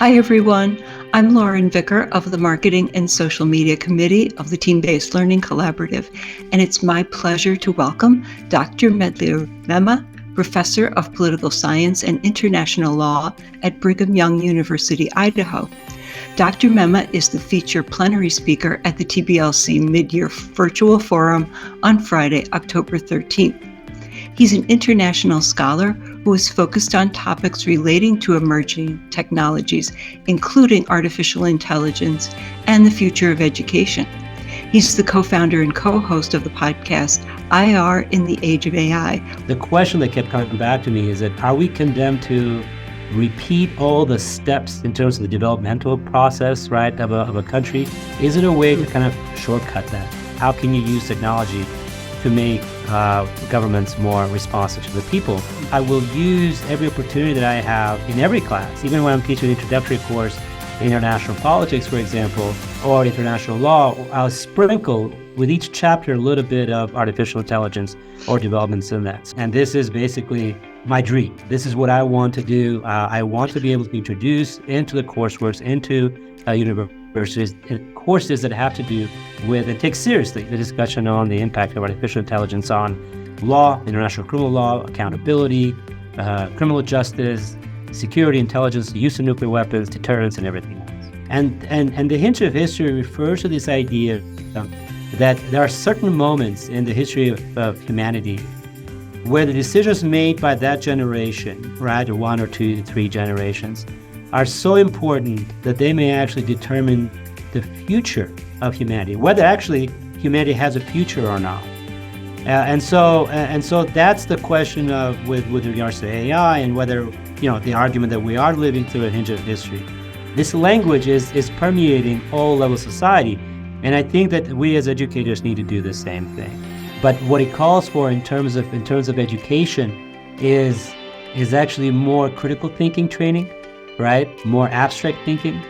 Hi, everyone. I'm Lauren Vicker of the Marketing and Social Media Committee of the Team-Based Learning Collaborative, and it's my pleasure to welcome Dr. Medlir Mema, Professor of Political Science and International Law at Brigham Young University, Idaho. Dr. Mema is the feature plenary speaker at the TBLC Mid-Year Virtual Forum on Friday, October 13th. He's an international scholar who is focused on topics relating to emerging technologies, including artificial intelligence and the future of education. He's the co-founder and co-host of the podcast, IR in the Age of AI. The question that kept coming back to me is that are we condemned to repeat all the steps in terms of the developmental process, right, of a country? Is it a way to kind of shortcut that? How can you use technology to make governments more responsive to the people? I will use every opportunity that I have in every class, even when I'm teaching an introductory course in international politics, for example, or international law. I'll sprinkle with each chapter a little bit of artificial intelligence or developments in that. And this is basically my dream. This is what I want to do. I want to be able to introduce into the courseworks, into universities, courses that have to do with and take seriously the discussion on the impact of artificial intelligence on law, international criminal law, accountability, criminal justice, security, intelligence, the use of nuclear weapons, deterrence, and everything else. And the history of history refers to this idea that there are certain moments in the history of humanity where the decisions made by that generation, right, or one or two to three generations, are so important that they may actually determine the future of humanity, whether actually humanity has a future or not. And so that's the question of with regards to AI and whether, the argument that we are living through a hinge of history. This language is permeating all levels of society, and I think that we as educators need to do the same thing. But what it calls for in terms of education is actually more critical thinking training, right? More abstract thinking,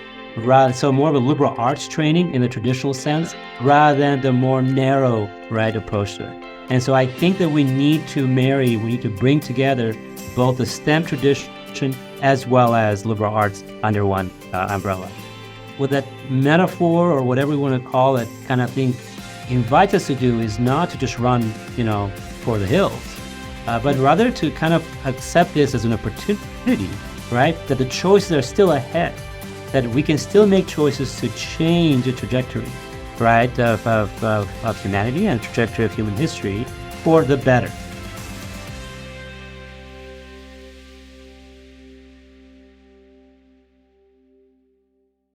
so more of a liberal arts training in the traditional sense, rather than the more narrow, right, approach to it. And so I think that we need to bring together both the STEM tradition as well as liberal arts under one umbrella. What that metaphor or whatever we want to call it kind of thing invites us to do is not to just run, for the hills, but rather to kind of accept this as an opportunity, right? That the choices are still ahead, that we can still make choices to change the trajectory, right, of humanity and the trajectory of human history for the better.